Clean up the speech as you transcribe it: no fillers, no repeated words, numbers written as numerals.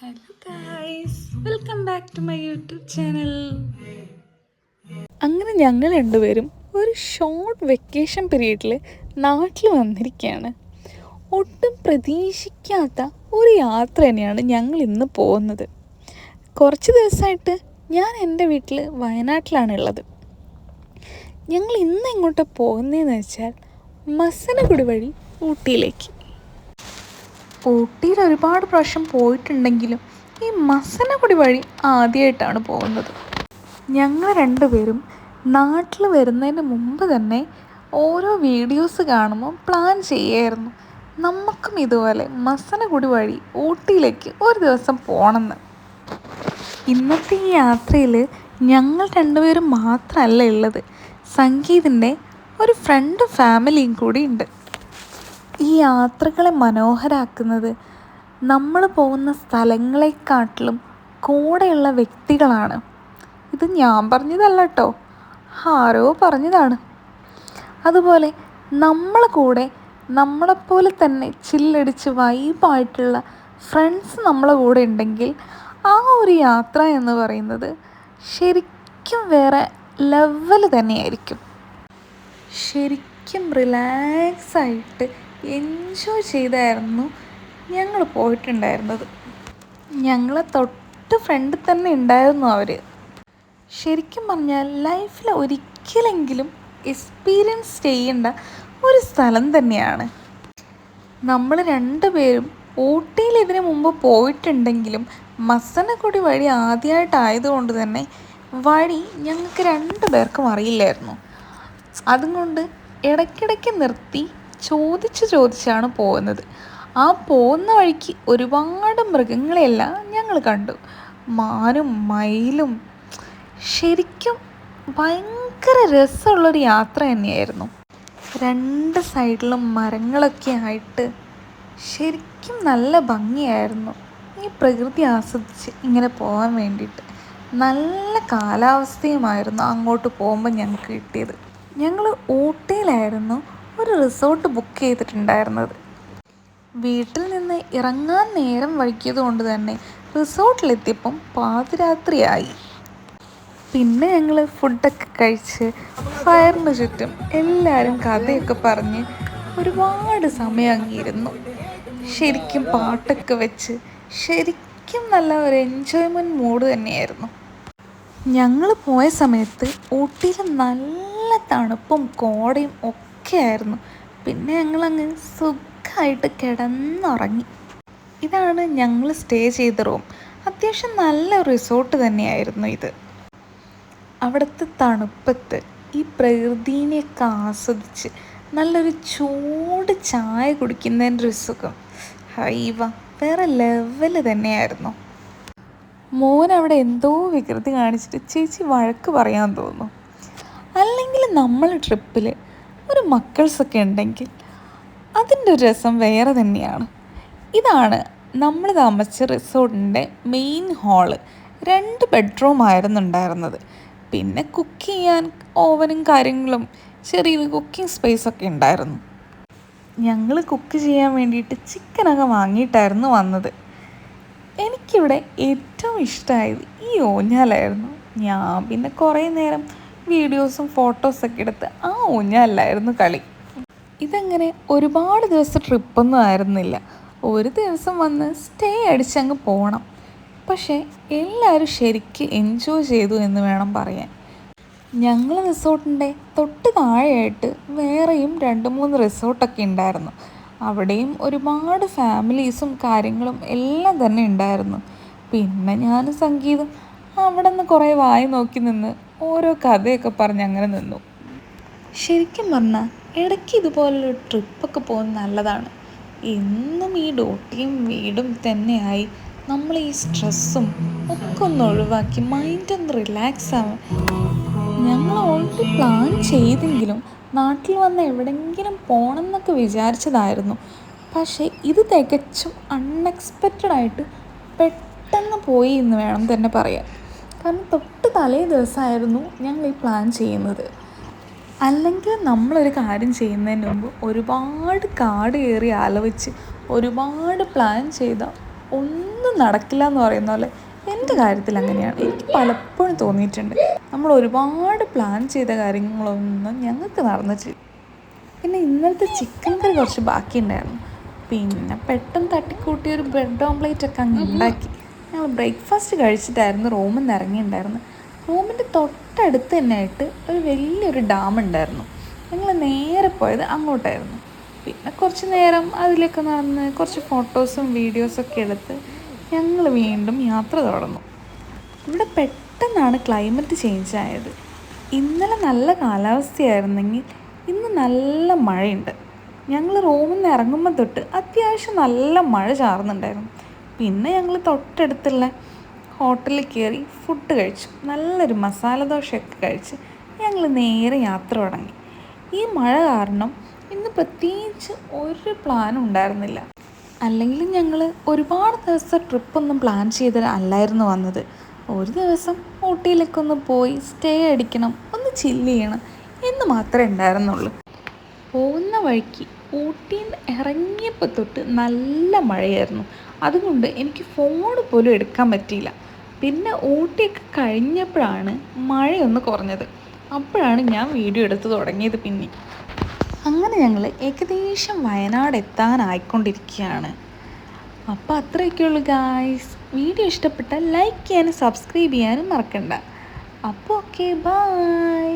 Hello guys, welcome back to my YouTube channel. അങ്ങനെ ഞങ്ങൾ രണ്ടുപേരും ഒരു ഷോർട്ട് വെക്കേഷൻ പീരീഡിൽ നാട്ടിൽ വന്നിരിക്കുകയാണ്. ഒട്ടും പ്രതീക്ഷിക്കാത്ത ഒരു യാത്ര തന്നെയാണ് ഞങ്ങൾ ഇന്ന് പോകുന്നത്. കുറച്ച് ദിവസമായിട്ട് ഞാൻ എൻ്റെ വീട്ടിൽ വയനാട്ടിലാണുള്ളത്. ഞങ്ങൾ ഇന്ന് എങ്ങോട്ട് പോകുന്നതെന്ന് വെച്ചാൽ മസനഗുഡി വഴി ഊട്ടിയിലേക്ക്. ഊട്ടിയിൽ ഒരുപാട് പ്രാവശ്യം പോയിട്ടുണ്ടെങ്കിലും ഈ മസനഗുഡി വഴി ആദ്യമായിട്ടാണ് പോകുന്നത്. ഞങ്ങൾ രണ്ടുപേരും നാട്ടിൽ വരുന്നതിന് മുമ്പ് തന്നെ ഓരോ വീഡിയോസ് കാണുമ്പോൾ പ്ലാൻ ചെയ്യായിരുന്നു, നമുക്കും ഇതുപോലെ മസനഗുഡി വഴി ഊട്ടിയിലേക്ക് ഒരു ദിവസം പോകണമെന്ന്. ഇന്നത്തെ ഈ യാത്രയിൽ ഞങ്ങൾ രണ്ടുപേരും മാത്രമല്ല ഉള്ളത്, സംഗീതിൻ്റെ ഒരു ഫ്രണ്ടും ഫാമിലിയും കൂടി ഉണ്ട്. ഈ യാത്രകളെ മനോഹരാക്കുന്നത് നമ്മൾ പോകുന്ന സ്ഥലങ്ങളെക്കാട്ടിലും കൂടെയുള്ള വ്യക്തികളാണ്. ഇത് ഞാൻ പറഞ്ഞതല്ല കേട്ടോ, ആരോ പറഞ്ഞതാണ്. അതുപോലെ നമ്മളെ കൂടെ നമ്മളെപ്പോലെ തന്നെ ചില്ലടിച്ച് വൈബായിട്ടുള്ള ഫ്രണ്ട്സ് നമ്മളെ കൂടെ ഉണ്ടെങ്കിൽ ആ ഒരു യാത്ര എന്ന് പറയുന്നത് ശരിക്കും വേറെ ലെവൽ തന്നെയായിരിക്കും. ശരിക്കും റിലാക്സായിട്ട് എൻജോയ് ചെയ്തായിരുന്നു ഞങ്ങൾ പോയിട്ടുണ്ടായിരുന്നത്. ഞങ്ങളെ തൊട്ട് ഫ്രണ്ടിൽ തന്നെ ഉണ്ടായിരുന്നു അവർ. ശരിക്കും പറഞ്ഞാൽ ലൈഫിൽ ഒരിക്കലെങ്കിലും എക്സ്പീരിയൻസ് ചെയ്യേണ്ട ഒരു സ്ഥലം തന്നെയാണ്. നമ്മൾ രണ്ടുപേരും ഊട്ടിയിൽ ഇതിനു മുമ്പ് പോയിട്ടുണ്ടെങ്കിലും മസനഗുഡി വഴി ആദ്യമായിട്ടായതുകൊണ്ട് തന്നെ വഴി ഞങ്ങൾക്ക് രണ്ടു പേർക്കും അറിയില്ലായിരുന്നു. അതുകൊണ്ട് ഇടയ്ക്കിടയ്ക്ക് നിർത്തി ചോദിച്ചാണ് പോകുന്നത്. ആ പോകുന്ന വഴിക്ക് ഒരുപാട് മൃഗങ്ങളെല്ലാം ഞങ്ങൾ കണ്ടു, മാനും മയിലും. ശരിക്കും ഭയങ്കര രസമുള്ളൊരു യാത്ര തന്നെയായിരുന്നു. രണ്ട് സൈഡിലും മരങ്ങളൊക്കെ ആയിട്ട് ശരിക്കും നല്ല ഭംഗിയായിരുന്നു ഈ പ്രകൃതി ആസ്വദിച്ച് ഇങ്ങനെ പോകാൻ വേണ്ടിയിട്ട്. നല്ല കാലാവസ്ഥയുമായിരുന്നു അങ്ങോട്ട് പോകുമ്പോൾ ഞങ്ങൾക്ക് കിട്ടിയത്. ഞങ്ങൾ ഊട്ടിയിലായിരുന്നു ഒരു റിസോർട്ട് ബുക്ക് ചെയ്തിട്ടുണ്ടായിരുന്നത്. വീട്ടിൽ നിന്ന് ഇറങ്ങാൻ നേരം വൈകിയത് കൊണ്ട് തന്നെ റിസോർട്ടിലെത്തിയപ്പം പാതിരാത്രിയായി. പിന്നെ ഞങ്ങൾ ഫുഡൊക്കെ കഴിച്ച് ഫയറിന് ചുറ്റും എല്ലാവരും കഥയൊക്കെ പറഞ്ഞ് ഒരുപാട് സമയം അങ്ങിരുന്നു. ശരിക്കും പാട്ടൊക്കെ വെച്ച് ശരിക്കും നല്ല ഒരു എൻജോയ്മെൻറ്റ് മൂഡ് തന്നെയായിരുന്നു. ഞങ്ങൾ പോയ സമയത്ത് ഊട്ടിയിൽ നല്ല തണുപ്പും കോടയും ഒക്കെ ആയിരുന്നു. പിന്നെ ഞങ്ങളങ്ങ് സുഖമായിട്ട് കിടന്നുറങ്ങി. ഇതാണ് ഞങ്ങൾ സ്റ്റേ ചെയ്ത റൂം. അത്യാവശ്യം നല്ല റിസോർട്ട് തന്നെയായിരുന്നു ഇത്. അവിടുത്തെ തണുപ്പത്ത് ഈ പ്രകൃതിനെയൊക്കെ ആസ്വദിച്ച് നല്ലൊരു ചൂട് ചായ കുടിക്കുന്നതിൻ്റെ ഒരു സുഖം ഹൈവ വേറെ ലെവൽ തന്നെയായിരുന്നു. മോൻ അവിടെ എന്തോ വികൃതി കാണിച്ചിട്ട് ചേച്ചി വഴക്ക് പറയാൻ തോന്നുന്നു. അല്ലെങ്കിൽ നമ്മൾ ട്രിപ്പിൽ ഒരു മക്കൾസൊക്കെ ഉണ്ടെങ്കിൽ അതിൻ്റെ ഒരു രസം വേറെ തന്നെയാണ്. ഇതാണ് നമ്മൾ താമസിച്ച റിസോർട്ടിൻ്റെ മെയിൻ ഹാള്. 2 ബെഡ്റൂമായിരുന്നു ഉണ്ടായിരുന്നത്. പിന്നെ കുക്ക് ചെയ്യാൻ ഓവനും കാര്യങ്ങളും ചെറിയൊരു കുക്കിംഗ് സ്പേസൊക്കെ ഉണ്ടായിരുന്നു. ഞങ്ങൾ കുക്ക് ചെയ്യാൻ വേണ്ടിയിട്ട് ചിക്കനൊക്കെ വാങ്ങിയിട്ടായിരുന്നു വന്നത്. എനിക്കിവിടെ ഏറ്റവും ഇഷ്ടമായത് ഈ ഊഞ്ഞാലായിരുന്നു. ഞാൻ പിന്നെ കുറേ നേരം വീഡിയോസും ഫോട്ടോസൊക്കെ എടുത്ത് ആ ഊഞ്ഞാലായിരുന്നു കളി. ഇതങ്ങനെ ഒരുപാട് ദിവസം ട്രിപ്പൊന്നും ആയിരുന്നില്ല, ഒരു ദിവസം വന്ന് സ്റ്റേ അടിച്ചങ്ങ് പോകണം. പക്ഷേ എല്ലാവരും ശരിക്കും എൻജോയ് ചെയ്തു എന്ന് വേണം പറയാൻ. ഞങ്ങൾ റിസോർട്ടിൻ്റെ തൊട്ട് താഴെയായിട്ട് വേറെയും 2-3 റിസോർട്ടൊക്കെ ഉണ്ടായിരുന്നു. അവിടെയും ഒരുപാട് ഫാമിലീസും കാര്യങ്ങളും എല്ലാം തന്നെ ഉണ്ടായിരുന്നു. പിന്നെ ഞാൻ സംഗീതം അവിടെ നിന്ന് കുറേ വായി നോക്കി നിന്ന് ഓരോ കഥയൊക്കെ പറഞ്ഞ് അങ്ങനെ നിന്നു. ശരിക്കും പറഞ്ഞാൽ ഇടയ്ക്ക് ഇതുപോലൊരു ട്രിപ്പൊക്കെ പോകുന്നത് നല്ലതാണ്. എന്നും ഈ ഡ്യൂട്ടിയും വീടും തന്നെയായി നമ്മൾ ഈ സ്ട്രെസ്സും ഒക്കെ ഒന്ന് ഒഴിവാക്കി മൈൻഡൊന്ന് റിലാക്സ് ആവാൻ ഞങ്ങൾ ഓൾറെഡി പ്ലാൻ ചെയ്തെങ്കിലും നാട്ടിൽ വന്ന് എവിടെയെങ്കിലും പോകണം എന്നൊക്കെ വിചാരിച്ചതായിരുന്നു. പക്ഷേ ഇത് തികച്ചും അൺഎക്സ്പെക്റ്റഡായിട്ട് പെട്ടെന്ന് പോയി എന്ന് വേണം തന്നെ പറയാൻ. കാരണം തൊട്ട് തലേ ദിവസമായിരുന്നു ഞങ്ങൾ ഈ പ്ലാൻ ചെയ്യുന്നത്. അല്ലെങ്കിൽ നമ്മളൊരു കാര്യം ചെയ്യുന്നതിന് മുമ്പ് ഒരുപാട് കാട് കയറി ആലോചിച്ച് ഒരുപാട് പ്ലാൻ ചെയ്താൽ ഒന്നും ഒന്നും നടക്കില്ല എന്ന് പറയുന്ന പോലെ എൻ്റെ കാര്യത്തിൽ അങ്ങനെയാണ്. എനിക്ക് പലപ്പോഴും തോന്നിയിട്ടുണ്ട് നമ്മൾ ഒരുപാട് പ്ലാൻ ചെയ്ത കാര്യങ്ങളൊന്നും ഞങ്ങൾക്ക് നടന്നിട്ടില്ല. പിന്നെ ഇന്നലത്തെ ചിക്കൻ കറി കുറച്ച് ബാക്കിയുണ്ടായിരുന്നു. പിന്നെ പെട്ടെന്ന് തട്ടിക്കൂട്ടിയൊരു ബ്രെഡ് ഓംപ്ലേറ്റ് ഒക്കെ അങ്ങ് ഉണ്ടാക്കി. ഞങ്ങൾ ബ്രേക്ക്ഫാസ്റ്റ് കഴിച്ചിട്ടായിരുന്നു റൂമിൽ നിന്ന് ഇറങ്ങിയിട്ടുണ്ടായിരുന്നു. റൂമിൻ്റെ തൊട്ടടുത്ത് തന്നെ ആയിട്ട് ഒരു വലിയൊരു ഡാം ഉണ്ടായിരുന്നു. ഞങ്ങൾ നേരെ പോയത് അങ്ങോട്ടായിരുന്നു. പിന്നെ കുറച്ച് നേരം അതിലൊക്കെ നടന്ന് കുറച്ച് ഫോട്ടോസും വീഡിയോസൊക്കെ എടുത്ത് ഞങ്ങൾ വീണ്ടും യാത്ര തുടർന്നു. ഇവിടെ പെട്ടെന്നാണ് ക്ലൈമറ്റ് ചേഞ്ച് ആയത്. ഇന്നലെ നല്ല കാലാവസ്ഥയായിരുന്നെങ്കിൽ ഇന്ന് നല്ല മഴയുണ്ട്. ഞങ്ങൾ റൂമിൽ നിന്ന് ഇറങ്ങുമ്പോൾ തൊട്ട് അത്യാവശ്യം നല്ല മഴ ചാറുന്നുണ്ടായിരുന്നു. പിന്നെ ഞങ്ങൾ തൊട്ടടുത്തുള്ള ഹോട്ടലിൽ കയറി ഫുഡ് കഴിച്ചു. നല്ലൊരു മസാല ദോശയൊക്കെ കഴിച്ച് ഞങ്ങൾ നേരെ യാത്ര തുടങ്ങി. ഈ മഴ കാരണം ഇന്ന് പ്രത്യേകിച്ച് ഒരു പ്ലാനും ഉണ്ടായിരുന്നില്ല. അല്ലെങ്കിൽ ഞങ്ങൾ ഒരുപാട് ദിവസത്തെ ട്രിപ്പൊന്നും പ്ലാൻ ചെയ്ത് അല്ലായിരുന്നു വന്നത്. ഒരു ദിവസം ഊട്ടിയിലേക്ക് ഒന്ന് പോയി സ്റ്റേ അടിക്കണം, ഒന്ന് ചില്ല് ചെയ്യണം എന്ന് മാത്രമേ ഉണ്ടായിരുന്നുള്ളൂ. പോകുന്ന വഴിക്ക് ഊട്ടിയിൽ നിന്ന് ഇറങ്ങിയപ്പോൾ തൊട്ട് നല്ല മഴയായിരുന്നു. അതുകൊണ്ട് എനിക്ക് ഫോൺ പോലും എടുക്കാൻ പറ്റിയില്ല. പിന്നെ ഊട്ടിയൊക്കെ കഴിഞ്ഞപ്പോഴാണ് മഴയൊന്ന് കുറഞ്ഞത്. അപ്പോഴാണ് ഞാൻ വീഡിയോ എടുത്ത് തുടങ്ങിയത്. പിന്നെ അങ്ങനെ ഞങ്ങൾ ഏകദേശം വയനാട് എത്താനായിക്കൊണ്ടിരിക്കുകയാണ്. അപ്പോൾ അത്രയൊക്കെയുള്ളൂ ഗായ്സ്. വീഡിയോ ഇഷ്ടപ്പെട്ടാൽ ലൈക്ക് ചെയ്യാനും സബ്സ്ക്രൈബ് ചെയ്യാനും മറക്കണ്ട. അപ്പോൾ ഓക്കെ, ബായ്.